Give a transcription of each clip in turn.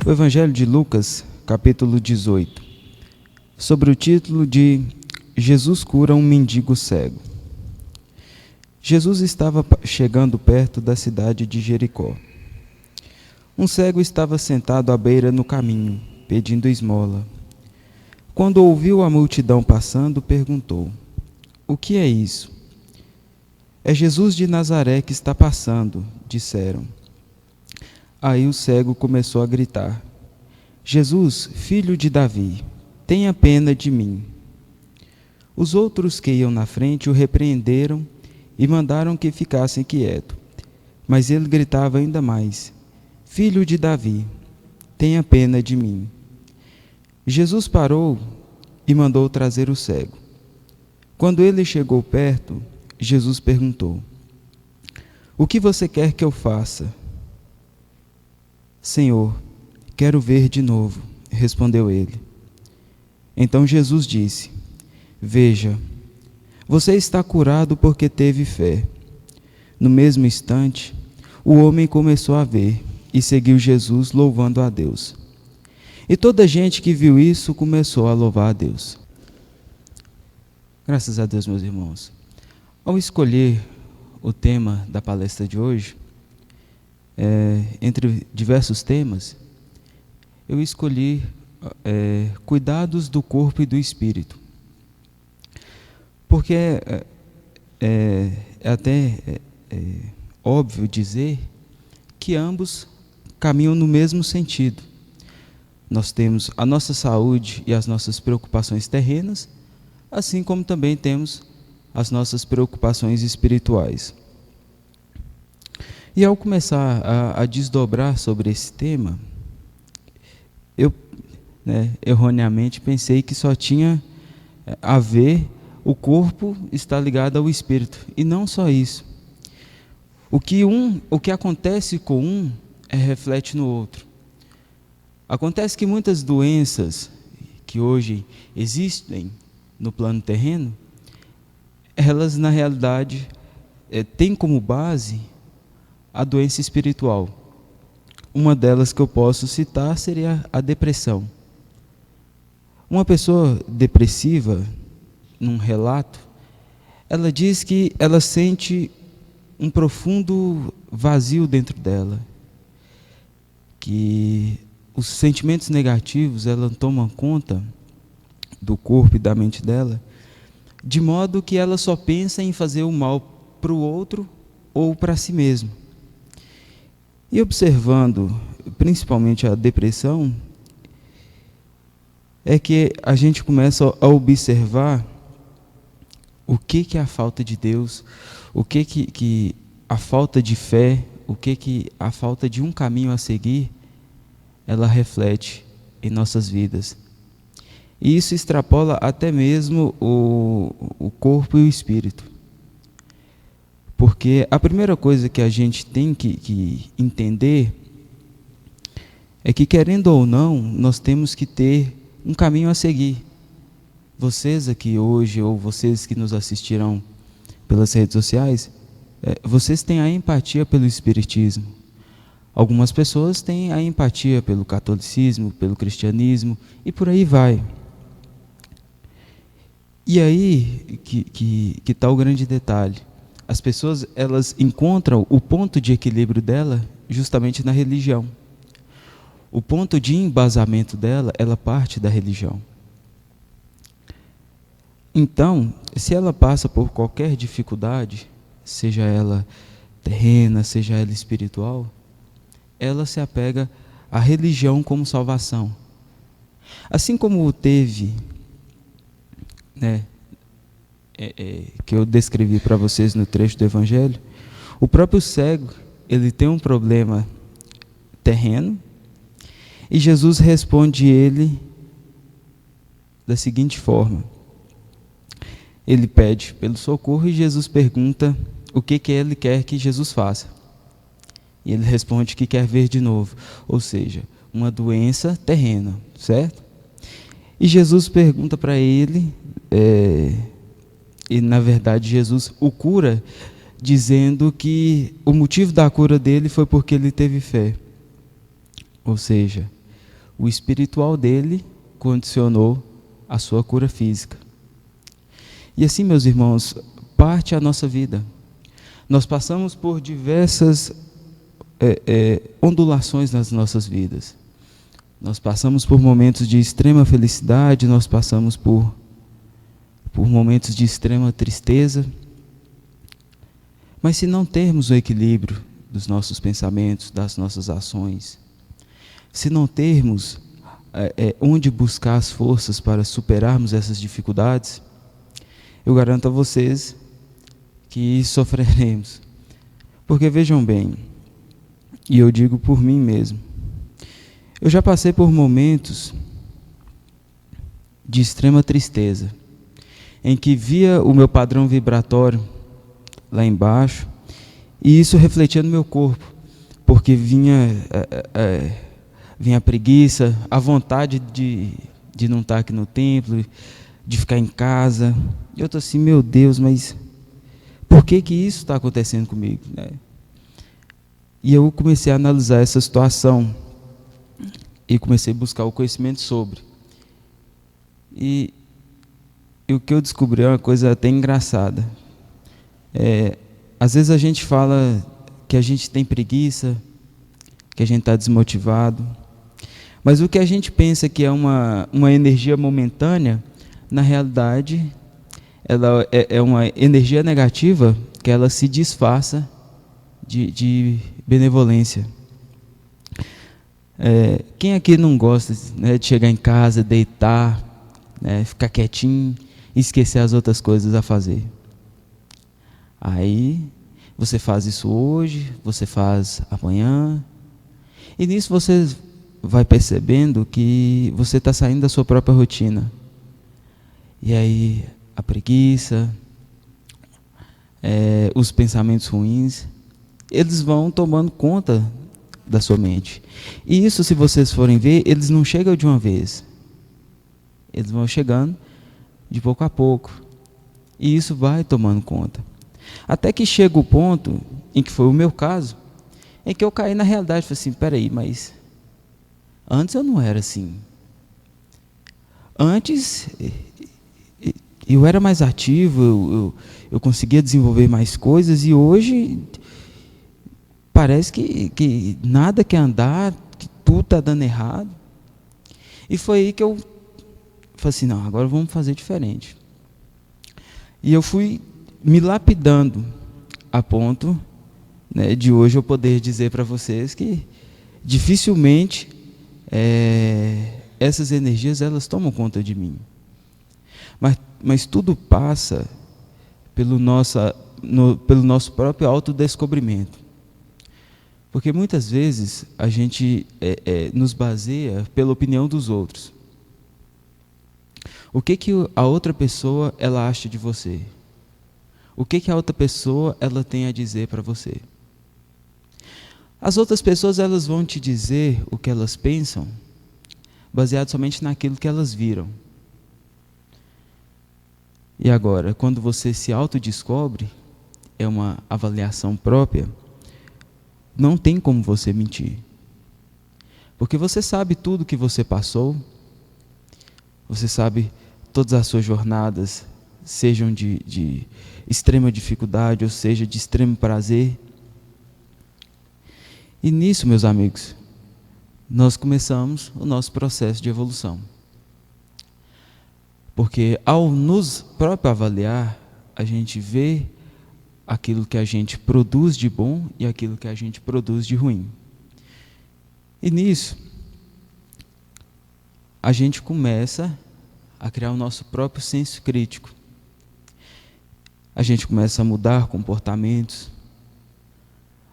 O Evangelho de Lucas, capítulo 18, sobre o título de Jesus cura um mendigo cego. Jesus estava chegando perto da cidade de Jericó. Um cego estava sentado à beira no caminho, pedindo esmola. Quando ouviu a multidão passando, perguntou: "O que é isso?" "É Jesus de Nazaré que está passando", disseram. Aí o cego começou a gritar: "Jesus, filho de Davi, tenha pena de mim." Os outros que iam na frente o repreenderam e mandaram que ficasse quieto. Mas ele gritava ainda mais: "Filho de Davi, tenha pena de mim." Jesus parou e mandou trazer o cego. Quando ele chegou perto, Jesus perguntou: "O que você quer que eu faça?" "Senhor, quero ver de novo", respondeu ele. Então Jesus disse: "Veja, você está curado porque teve fé." No mesmo instante, o homem começou a ver e seguiu Jesus, louvando a Deus. E toda a gente que viu isso começou a louvar a Deus. Graças a Deus, meus irmãos. Ao escolher o tema da palestra de hoje, entre diversos temas, eu escolhi cuidados do corpo e do espírito. Porque é até óbvio dizer que ambos caminham no mesmo sentido. Nós temos a nossa saúde e as nossas preocupações terrenas, assim como também temos as nossas preocupações espirituais. E ao começar a desdobrar sobre esse tema, eu erroneamente pensei que só tinha a ver o corpo está ligado ao espírito, e não só isso. O que acontece com um reflete no outro. Acontece que muitas doenças que hoje existem no plano terreno, elas na realidade têm como base a doença espiritual. Uma delas que eu posso citar seria a depressão. Uma pessoa depressiva, num relato, ela diz que ela sente um profundo vazio dentro dela, que os sentimentos negativos ela tomam conta do corpo e da mente dela, de modo que ela só pensa em fazer o mal para o outro ou para si mesmo. E observando principalmente a depressão, é que a gente começa a observar o que é a falta de Deus, o que a falta de fé, o que a falta de um caminho a seguir, ela reflete em nossas vidas. E isso extrapola até mesmo o corpo e o espírito. Porque a primeira coisa que a gente tem que entender é que, querendo ou não, nós temos que ter um caminho a seguir. Vocês aqui hoje, ou vocês que nos assistirão pelas redes sociais, vocês têm a empatia pelo espiritismo. Algumas pessoas têm a empatia pelo catolicismo, pelo cristianismo, e por aí vai. E aí que está o grande detalhe. As pessoas elas encontram o ponto de equilíbrio dela justamente na religião. O ponto de embasamento dela, ela parte da religião. Então, se ela passa por qualquer dificuldade, seja ela terrena, seja ela espiritual, ela se apega à religião como salvação. Assim como teve, que eu descrevi para vocês no trecho do Evangelho, o próprio cego, ele tem um problema terreno, e Jesus responde ele da seguinte forma: ele pede pelo socorro e Jesus pergunta o que ele quer que Jesus faça. E ele responde que quer ver de novo, ou seja, uma doença terrena, certo? E Jesus pergunta para ele, e na verdade Jesus o cura, dizendo que o motivo da cura dele foi porque ele teve fé. Ou seja, o espiritual dele condicionou a sua cura física. E assim, meus irmãos, parte a nossa vida. Nós passamos por diversas ondulações nas nossas vidas. Nós passamos por momentos de extrema felicidade, nós passamos por momentos de extrema tristeza. Mas se não termos o equilíbrio dos nossos pensamentos, das nossas ações, se não termos onde buscar as forças para superarmos essas dificuldades, eu garanto a vocês que sofreremos. Porque vejam bem, e eu digo por mim mesmo, eu já passei por momentos de extrema tristeza, em que via o meu padrão vibratório lá embaixo, e isso refletia no meu corpo, porque vinha a preguiça, a vontade de não estar aqui no templo, de ficar em casa. Eu estou assim, meu Deus, mas por que isso está acontecendo comigo? E eu comecei a analisar essa situação e comecei a buscar o conhecimento sobre. E o que eu descobri é uma coisa até engraçada. Às vezes a gente fala que a gente tem preguiça, que a gente está desmotivado, mas o que a gente pensa que é uma energia momentânea, na realidade, ela é uma energia negativa que ela se disfarça de benevolência. Quem aqui não gosta, né, de chegar em casa, deitar, né, ficar quietinho e esquecer as outras coisas a fazer? Aí você faz isso hoje, você faz amanhã, e nisso você vai percebendo que você está saindo da sua própria rotina. E aí a preguiça, os pensamentos ruins, eles vão tomando conta da sua mente. E isso, se vocês forem ver, eles não chegam de uma vez. Eles vão chegando de pouco a pouco. E isso vai tomando conta. Até que chega o ponto, em que foi o meu caso, em que eu caí na realidade. Falei assim, peraí, mas antes eu não era assim. Antes eu era mais ativo, eu conseguia desenvolver mais coisas, e hoje parece que nada quer andar, que tudo está dando errado. E foi aí que eu falei assim, não, agora vamos fazer diferente. E eu fui me lapidando a ponto, né, de hoje eu poder dizer para vocês que dificilmente essas energias elas tomam conta de mim. Mas tudo passa pelo nosso próprio autodescobrimento. Porque muitas vezes a gente nos baseia pela opinião dos outros. O que a outra pessoa ela acha de você? O que a outra pessoa ela tem a dizer para você? As outras pessoas elas vão te dizer o que elas pensam, baseado somente naquilo que elas viram. E agora, quando você se autodescobre, é uma avaliação própria, não tem como você mentir. Porque você sabe tudo que você passou, você sabe todas as suas jornadas, sejam de extrema dificuldade, ou seja, de extremo prazer. E nisso, meus amigos, nós começamos o nosso processo de evolução. Porque ao nos próprio avaliar, a gente vê aquilo que a gente produz de bom e aquilo que a gente produz de ruim. E nisso, a gente começa a criar o nosso próprio senso crítico. A gente começa a mudar comportamentos.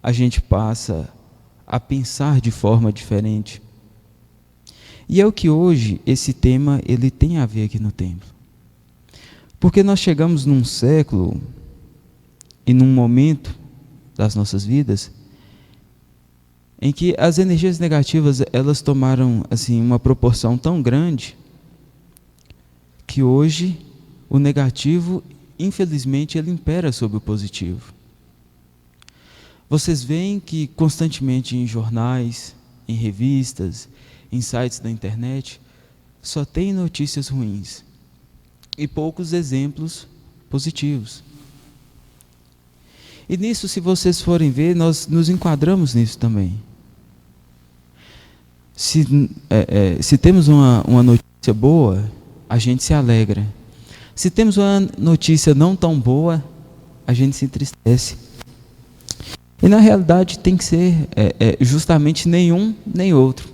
A gente passa a pensar de forma diferente. E é o que hoje esse tema ele tem a ver aqui no templo. Porque nós chegamos num século e num momento das nossas vidas em que as energias negativas elas tomaram assim uma proporção tão grande que hoje o negativo, infelizmente, ele impera sobre o positivo. Vocês veem que constantemente em jornais, em revistas, em sites da internet, só tem notícias ruins e poucos exemplos positivos. E nisso, se vocês forem ver, nós nos enquadramos nisso também. Se temos uma notícia boa, a gente se alegra. Se temos uma notícia não tão boa, a gente se entristece. E na realidade tem que ser justamente nenhum nem outro.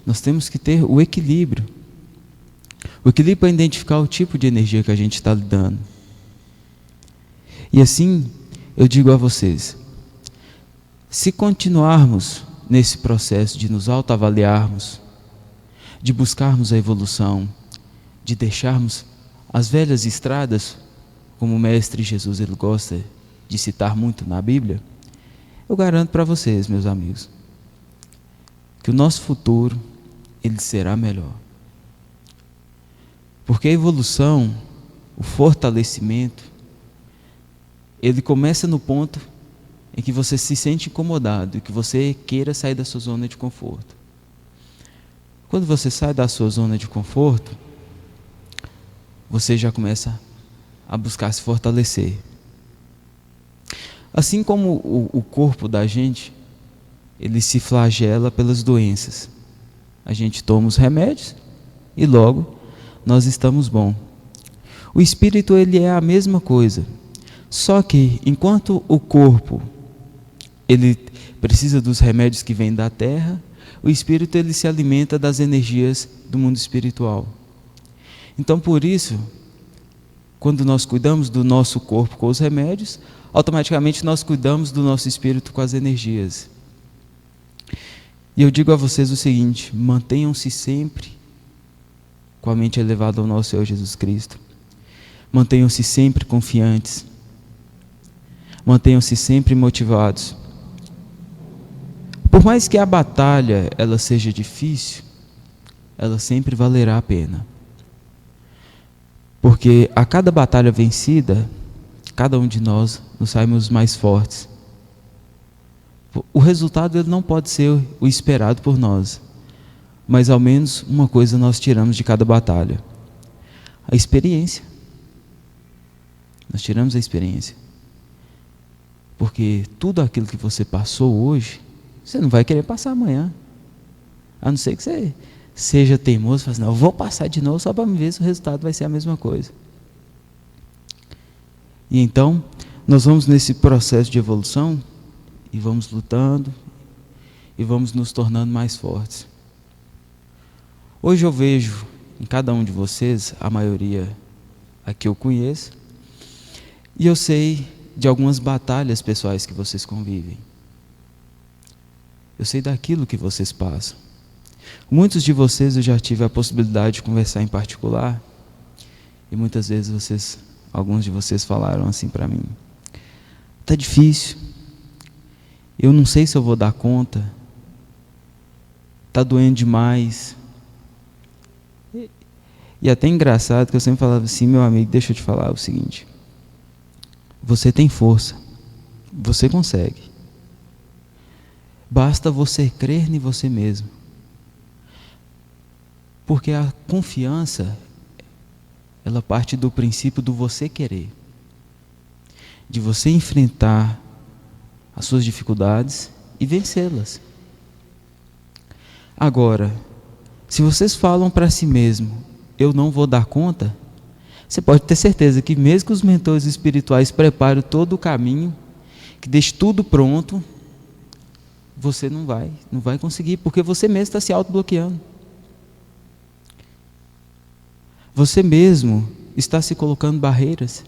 Nós temos que ter o equilíbrio. O equilíbrio para identificar o tipo de energia que a gente está lidando. E assim, eu digo a vocês, se continuarmos nesse processo de nos autoavaliarmos, de buscarmos a evolução, de deixarmos as velhas estradas, como o Mestre Jesus ele gosta de citar muito na Bíblia, eu garanto para vocês, meus amigos, que o nosso futuro ele será melhor. Porque a evolução, o fortalecimento, ele começa no ponto em que você se sente incomodado e que você queira sair da sua zona de conforto. Quando você sai da sua zona de conforto, você já começa a buscar se fortalecer. Assim como o corpo da gente, ele se flagela pelas doenças. A gente toma os remédios e logo nós estamos bom. O espírito ele é a mesma coisa. Só que enquanto o corpo ele precisa dos remédios que vêm da terra, o espírito ele se alimenta das energias do mundo espiritual. Então por isso, quando nós cuidamos do nosso corpo com os remédios, automaticamente nós cuidamos do nosso espírito com as energias. E eu digo a vocês o seguinte: mantenham-se sempre com a mente elevada ao nosso Senhor Jesus Cristo. Mantenham-se sempre confiantes. Mantenham-se sempre motivados. Por mais que a batalha ela seja difícil, ela sempre valerá a pena. Porque a cada batalha vencida, cada um de nós nos saímos mais fortes. O resultado ele não pode ser o esperado por nós, mas ao menos uma coisa nós tiramos de cada batalha: a experiência. Nós tiramos a experiência. Porque tudo aquilo que você passou hoje, você não vai querer passar amanhã. A não ser que você seja teimoso e fale assim: não, eu vou passar de novo só para me ver se o resultado vai ser a mesma coisa. E então, nós vamos nesse processo de evolução e vamos lutando e vamos nos tornando mais fortes. Hoje eu vejo em cada um de vocês, a maioria aqui eu conheço, e eu sei de algumas batalhas pessoais que vocês convivem. Eu sei daquilo que vocês passam. Muitos de vocês eu já tive a possibilidade de conversar em particular, e muitas vezes alguns de vocês falaram assim para mim: está difícil, eu não sei se eu vou dar conta, está doendo demais. E até engraçado que eu sempre falava assim: meu amigo, deixa eu te falar o seguinte, você tem força, você consegue, basta você crer em você mesmo. Porque a confiança, ela parte do princípio do você querer, de você enfrentar as suas dificuldades e vencê-las. Agora, se vocês falam para si mesmo: eu não vou dar conta, você pode ter certeza que mesmo que os mentores espirituais preparem todo o caminho, que deixe tudo pronto, você não vai conseguir, porque você mesmo está se autobloqueando. Você mesmo está se colocando barreiras,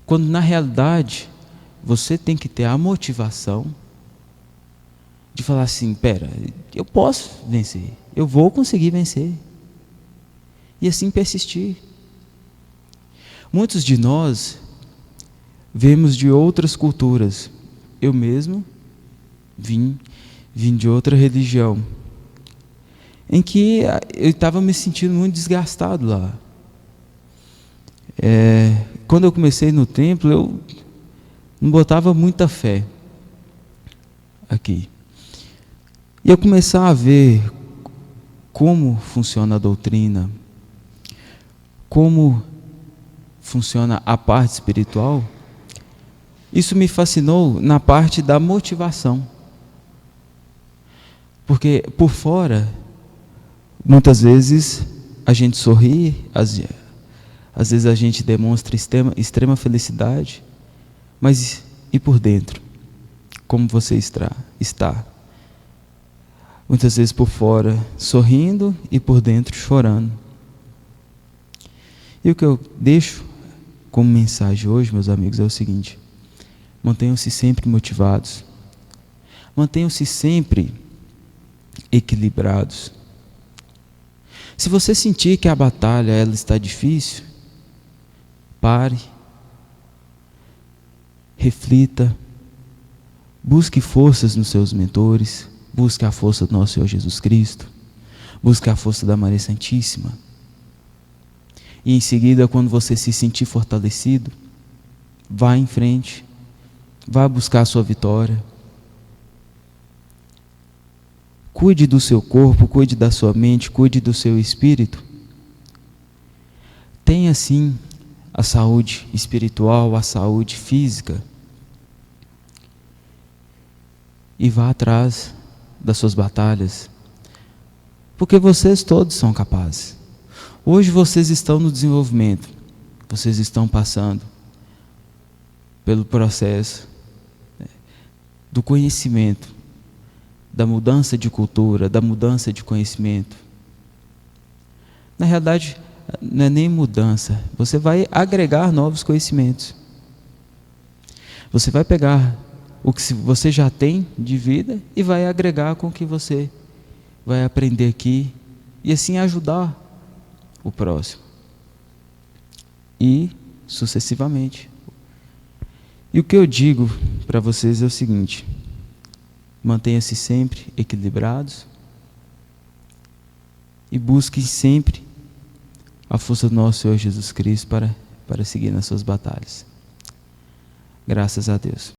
quando na realidade você tem que ter a motivação de falar assim: pera, eu posso vencer, eu vou conseguir vencer, e assim persistir. Muitos de nós vemos de outras culturas. Eu mesmo vim de outra religião, em que eu estava me sentindo muito desgastado lá. Quando eu comecei no templo, eu não botava muita fé aqui. E eu começava a ver como funciona a doutrina, como funciona a parte espiritual, isso me fascinou na parte da motivação. Porque por fora, muitas vezes a gente sorri, às vezes a gente demonstra extrema felicidade, mas e por dentro? Como você está? Muitas vezes por fora sorrindo e por dentro chorando. E o que eu deixo como mensagem hoje, meus amigos, é o seguinte: mantenham-se sempre motivados, mantenham-se sempre equilibrados. Se você sentir que a batalha ela está difícil, pare, reflita, busque forças nos seus mentores, busque a força do nosso Senhor Jesus Cristo, busque a força da Maria Santíssima. E em seguida, quando você se sentir fortalecido, vá em frente, vá buscar a sua vitória. Cuide do seu corpo, cuide da sua mente, cuide do seu espírito. Tenha sim a saúde espiritual, a saúde física. E vá atrás das suas batalhas, porque vocês todos são capazes. Hoje vocês estão no desenvolvimento, vocês estão passando pelo processo do conhecimento, da mudança de cultura, da mudança de conhecimento. Na realidade, não é nem mudança, você vai agregar novos conhecimentos. Você vai pegar o que você já tem de vida e vai agregar com o que você vai aprender aqui e assim ajudar o próximo. E sucessivamente. E o que eu digo para vocês é o seguinte: mantenham-se sempre equilibrados e busquem sempre a força do nosso Senhor Jesus Cristo para seguir nas suas batalhas. Graças a Deus.